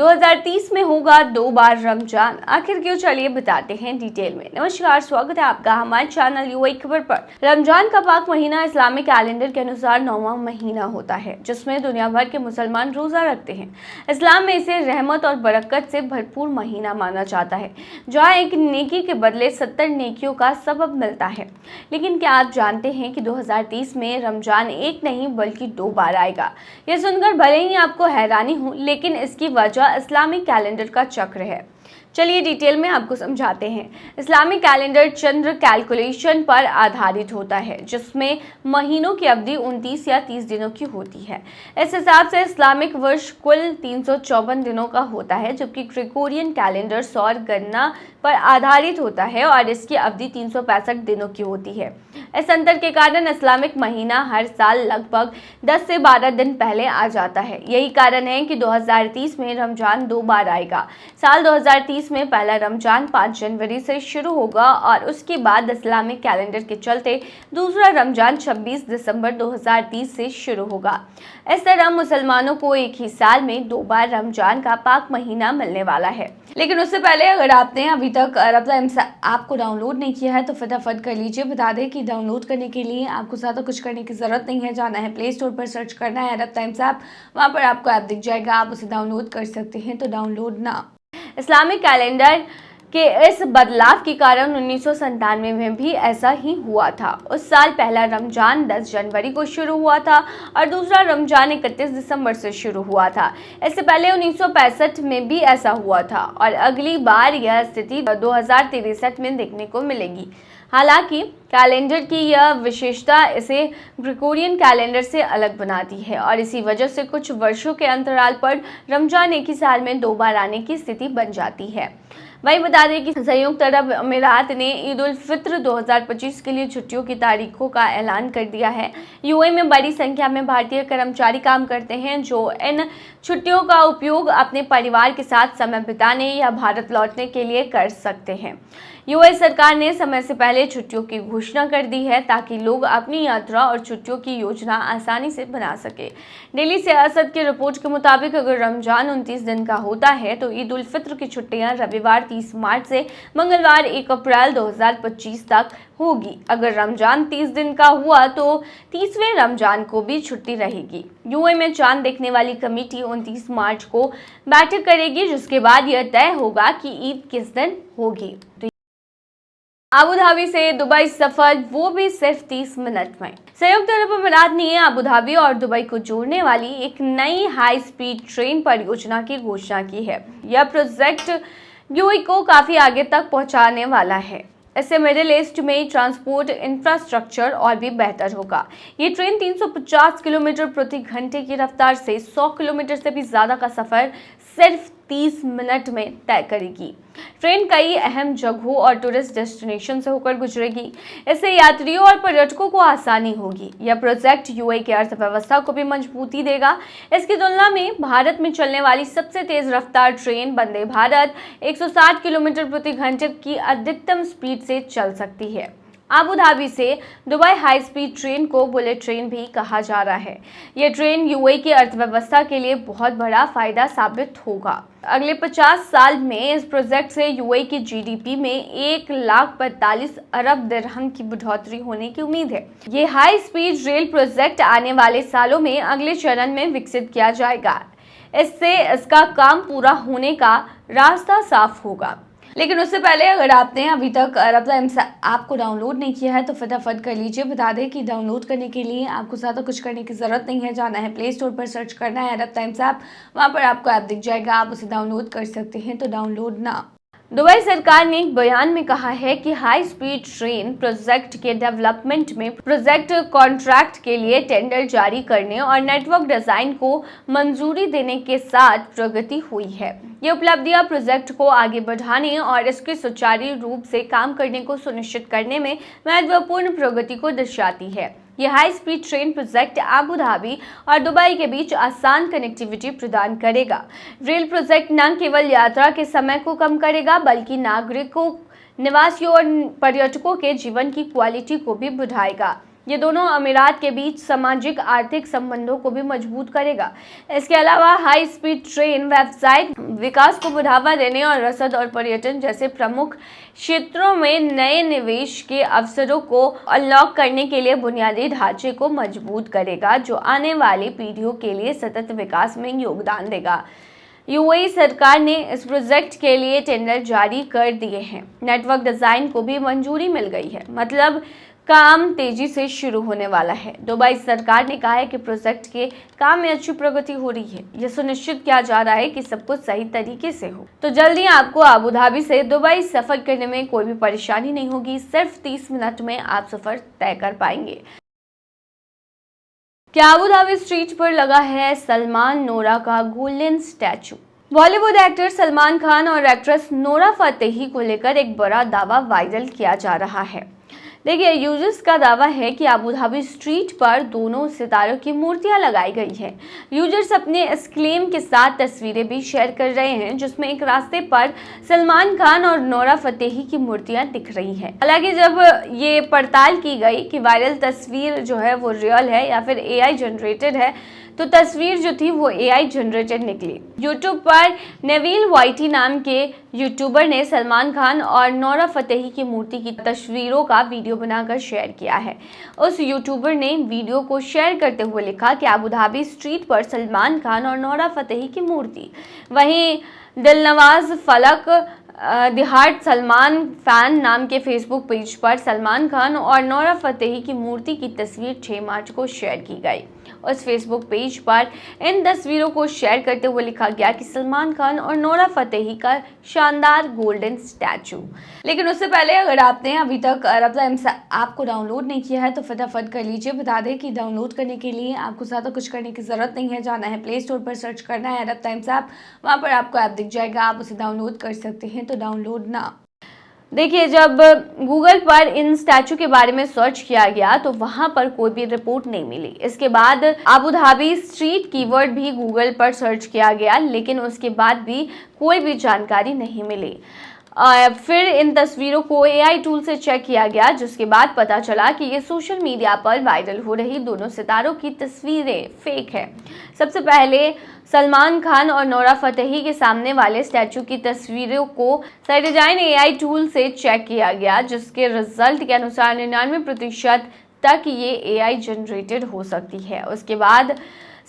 2030 में होगा 2 बार रमजान, आखिर क्यों? चलिए बताते हैं डिटेल में। नमस्कार, स्वागत है आपका हमारे चैनल यूएई खबर पर। रमजान का पाक महीना इस्लामिक कैलेंडर के अनुसार 9वां महीना होता है, जिसमें दुनिया भर के मुसलमान रोजा रखते हैं। इस्लाम में इसे रहमत और बरकत से भरपूर महीना माना जाता है, जहाँ एक नेकी के बदले 70 नेकियों का सबब मिलता है। लेकिन क्या आप जानते हैं कि 2030 में रमजान एक नहीं बल्कि 2 बार आएगा? यह सुनकर भले ही आपको हैरानी हो, लेकिन इसकी वजह इस्लामिक कैलेंडर का चक्र है। चलिए डिटेल में आपको समझाते हैं। इस्लामिक कैलेंडर चंद्र कैलकुलेशन पर आधारित होता है, जिसमें महीनों की अवधि 29 या 30 दिनों की होती है। इस हिसाब से इस्लामिक वर्ष कुल 354 दिनों का होता है, जबकि ग्रेगोरियन कैलेंडर सौर गणना पर आधारित होता है और इसकी अवधि 365 दिनों की होती है। इस अंतर के कारण इस्लामिक महीना हर साल लगभग 10 से 12 दिन पहले आ जाता है। यही कारण है कि 2030 में रमजान 2 बार आएगा। साल 2030 में पहला रमजान 5 जनवरी से शुरू होगा और उसके बाद इस्लामिक कैलेंडर के चलते दूसरा रमजान 26 दिसंबर 2030 से शुरू होगा। इस तरह मुसलमानों को एक ही साल में 2 बार रमजान का पाक महीना मिलने वाला है। लेकिन उससे पहले अगर आपने अभी तक अरब टाइम्स ऐप को डाउनलोड नहीं किया है तो फटाफट कर लीजिए। बता दें कि डाउनलोड करने के लिए आपको ज़्यादा कुछ करने की ज़रूरत नहीं है। जाना है प्ले स्टोर पर, सर्च करना है अरब टाइम्स ऐप, वहाँ पर आपको ऐप दिख जाएगा, आप उसे डाउनलोड कर सकते हैं। तो डाउनलोड ना। इस्लामिक कैलेंडर के इस बदलाव के कारण 1997 में भी ऐसा ही हुआ था। उस साल पहला रमजान 10 जनवरी को शुरू हुआ था और दूसरा रमजान 31 दिसंबर से शुरू हुआ था। इससे पहले 1965 में भी ऐसा हुआ था और अगली बार यह स्थिति 2063 में देखने को मिलेगी। हालांकि कैलेंडर की यह विशेषता इसे ग्रेगोरियन कैलेंडर से अलग बनाती है और इसी वजह से कुछ वर्षों के अंतराल पर रमजान एक ही साल में 2 बार आने की स्थिति बन जाती है। वही बता दें कि संयुक्त अरब अमीरात ने ईद उल फित्र 2025 के लिए छुट्टियों की तारीखों का ऐलान कर दिया है। यूएई में बड़ी संख्या में भारतीय कर्मचारी काम करते हैं, जो इन छुट्टियों का उपयोग अपने परिवार के साथ समय बिताने या भारत लौटने के लिए कर सकते हैं। यूएई सरकार ने समय से पहले छुट्टियों की घोषणा कर दी है ताकि लोग अपनी यात्रा और छुट्टियों की योजना आसानी से बना सके। डेली सियासत की रिपोर्ट के मुताबिक अगर रमजान 29 दिन का होता है तो ईद उल फित्र की छुट्टियां रविवार 30 मार्च से मंगलवार 1 अप्रैल 2025 तक होगी। अगर रमजान 30 दिन का हुआ तो 30वें रमजान को भी छुट्टी रहेगी। यूएई में चांद देखने वाली कमेटी 29 मार्च को बैठक करेगी, जिसके बाद यह तय होगा कि ईद किस दिन होगी। अबू धाबी से दुबई सफर, वो भी सिर्फ 30 मिनट में। संयुक्त अरब अमीरात ने अबू धाबी और दुबई को जोड़ने वाली एक नई हाई स्पीड ट्रेन परियोजना की घोषणा की है। यह प्रोजेक्ट यूएई को काफी आगे तक पहुंचाने वाला है। इससे मिडिल ईस्ट में ट्रांसपोर्ट इंफ्रास्ट्रक्चर और भी बेहतर होगा। ये ट्रेन 350 किलोमीटर प्रति घंटे की रफ्तार से 100 किलोमीटर से भी ज्यादा का सफर सिर्फ 30 मिनट में तय करेगी। ट्रेन कई अहम जगहों और टूरिस्ट डेस्टिनेशन से होकर गुजरेगी। इससे यात्रियों और पर्यटकों को आसानी होगी। यह प्रोजेक्ट यूएई की अर्थव्यवस्था को भी मजबूती देगा। इसकी तुलना में भारत में चलने वाली सबसे तेज रफ्तार ट्रेन वंदे भारत 160 किलोमीटर प्रति घंटे की अधिकतम स्पीड से चल सकती है। अबू धाबी से दुबई हाई स्पीड ट्रेन को बुलेट ट्रेन भी कहा जा रहा है। यह ट्रेन यूएई की अर्थव्यवस्था के लिए बहुत बड़ा फायदा साबित होगा। अगले 50 साल में इस प्रोजेक्ट से यूएई की जीडीपी में 1,45 अरब दिरहम की बढ़ोतरी होने की उम्मीद है। ये हाई स्पीड रेल प्रोजेक्ट आने वाले सालों में अगले चरण में विकसित किया जाएगा। इससे इसका काम पूरा होने का रास्ता साफ होगा। लेकिन उससे पहले अगर आपने अभी तक अरब टाइम्स ऐप को डाउनलोड नहीं किया है तो फटाफट कर लीजिए। बता दें कि डाउनलोड करने के लिए आपको ज़्यादा कुछ करने की ज़रूरत नहीं है। जाना है प्ले स्टोर पर, सर्च करना है अरब टाइम्स ऐप, वहाँ पर आपको ऐप दिख जाएगा, आप उसे डाउनलोड कर सकते हैं। तो डाउनलोड ना। दुबई सरकार ने एक बयान में कहा है कि हाई स्पीड ट्रेन प्रोजेक्ट के डेवलपमेंट में प्रोजेक्ट कॉन्ट्रैक्ट के लिए टेंडर जारी करने और नेटवर्क डिजाइन को मंजूरी देने के साथ प्रगति हुई है। ये उपलब्धियां प्रोजेक्ट को आगे बढ़ाने और इसके सुचारू रूप से काम करने को सुनिश्चित करने में महत्वपूर्ण प्रगति को दर्शाती है। यह high speed train project Abu Dhabi और दुबई के बीच आसान कनेक्टिविटी प्रदान करेगा। रेल प्रोजेक्ट न केवल यात्रा के समय को कम करेगा बल्कि नागरिकों, निवासियों और पर्यटकों के जीवन की क्वालिटी को भी बढ़ाएगा। ये दोनों अमीरात के बीच सामाजिक आर्थिक संबंधों को भी मजबूत करेगा। इसके अलावा हाई स्पीड ट्रेन, वेबसाइट विकास को बढ़ावा देने और रसद और पर्यटन जैसे प्रमुख क्षेत्रों में नए निवेश के अवसरों को अनलॉक करने के लिए बुनियादी ढांचे को मजबूत करेगा, जो आने वाली पीढ़ियों के लिए सतत विकास में योगदान देगा। यूएई सरकार ने इस प्रोजेक्ट के लिए टेंडर जारी कर दिए हैं। नेटवर्क डिजाइन को भी मंजूरी मिल गई है, मतलब काम तेजी से शुरू होने वाला है। दुबई सरकार ने कहा है कि प्रोजेक्ट के काम में अच्छी प्रगति हो रही है। यह सुनिश्चित किया जा रहा है कि सब कुछ सही तरीके से हो। तो जल्दी आपको अबू धाबी से दुबई सफर करने में कोई भी परेशानी नहीं होगी। सिर्फ 30 मिनट में आप सफर तय कर पाएंगे। क्या अबू धाबी स्ट्रीट पर लगा है सलमान नोरा का golden statue? Bollywood actor Salman Khan और एक्ट्रेस नोरा फतेही को लेकर एक बड़ा दावा वायरल किया जा रहा है। देखिए, यूजर्स का दावा है कि अबू धाबी स्ट्रीट पर दोनों सितारों की मूर्तियां लगाई गई हैं। यूजर्स अपने इस क्लेम के साथ तस्वीरें भी शेयर कर रहे हैं, जिसमें एक रास्ते पर सलमान खान और नोरा फतेही की मूर्तियां दिख रही हैं। हालांकि जब ये पड़ताल की गई कि वायरल तस्वीर जो है वो रियल है या फिर एआई जनरेटेड है, तो तस्वीर जो थी वो एआई जनरेटेड निकली। यूट्यूब पर नेविल वाइटी नाम के यूट्यूबर ने सलमान खान और नोरा फतेही की मूर्ति की तस्वीरों का वीडियो बनाकर शेयर किया है। उस यूट्यूबर ने वीडियो को शेयर करते हुए लिखा कि अबू धाबी स्ट्रीट पर सलमान खान और नोरा फतेही की मूर्ति। वहीं दिलनवाज फलक दिहाट सलमान फैन नाम के फेसबुक पेज पर सलमान खान और नोरा फतेही की मूर्ति की तस्वीर 6 मार्च को शेयर की गई। उस फेसबुक पेज पर इन तस्वीरों को शेयर करते हुए लिखा गया कि सलमान खान और नोरा फतेही का शानदार गोल्डन स्टैचू। लेकिन उससे पहले अगर आपने अभी तक अरब टाइम्स ऐप को डाउनलोड नहीं किया है तो फटाफट कर लीजिए। बता दें कि डाउनलोड करने के लिए आपको ज़्यादा कुछ करने की ज़रूरत नहीं है। जाना है प्ले स्टोर पर, सर्च करना है अरब टाइम्स ऐप, वहाँ पर आपको ऐप दिख जाएगा, आप उसे डाउनलोड कर सकते हैं। तो डाउनलोड ना। देखिए, जब गूगल पर इन स्टैचू के बारे में सर्च किया गया तो वहां पर कोई भी रिपोर्ट नहीं मिली। इसके बाद अबू धाबी स्ट्रीट कीवर्ड भी गूगल पर सर्च किया गया, लेकिन उसके बाद भी कोई भी जानकारी नहीं मिली। फिर इन तस्वीरों को एआई टूल से चेक किया गया, जिसके बाद पता चला कि ये सोशल मीडिया पर वायरल हो रही दोनों सितारों की तस्वीरें फेक है। सबसे पहले सलमान खान और नोरा फतेही के सामने वाले स्टैचू की तस्वीरों को डिजाइन एआई टूल से चेक किया गया, जिसके रिजल्ट के अनुसार 99% तक ये एआई जनरेटेड हो सकती है। उसके बाद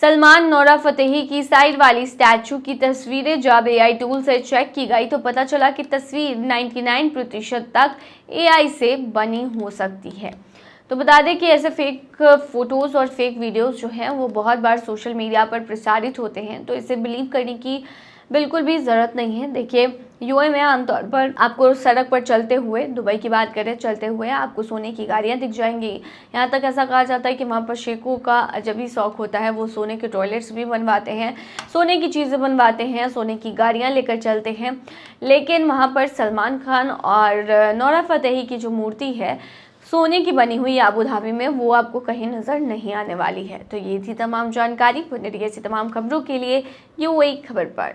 सलमान नोरा फतेही की साइड वाली स्टैचू की तस्वीरें जब एआई टूल से चेक की गई तो पता चला कि तस्वीर 99% तक एआई से बनी हो सकती है। तो बता दें कि ऐसे फेक फोटोज़ और फेक वीडियोस जो हैं वो बहुत बार सोशल मीडिया पर प्रसारित होते हैं, तो इसे बिलीव करने की बिल्कुल भी ज़रूरत नहीं है। देखिए, यूएई में आमतौर पर आपको सड़क पर चलते हुए, दुबई की बात करें, चलते हुए आपको सोने की गाड़ियाँ दिख जाएंगी। यहाँ तक ऐसा कहा जाता है कि वहाँ पर शेखों का जब भी शौक होता है वो सोने के टॉयलेट्स भी बनवाते हैं, सोने की चीज़ें बनवाते हैं, सोने की गाड़ियाँ लेकर चलते हैं। लेकिन वहाँ पर सलमान खान और नोरा फतेही की जो मूर्ति है सोने की बनी हुई अबू धाबी में, वो आपको कहीं नज़र नहीं आने वाली है। तो ये थी तमाम जानकारी। बने रहिए ऐसी तमाम खबरों के लिए यूएई खबर पर।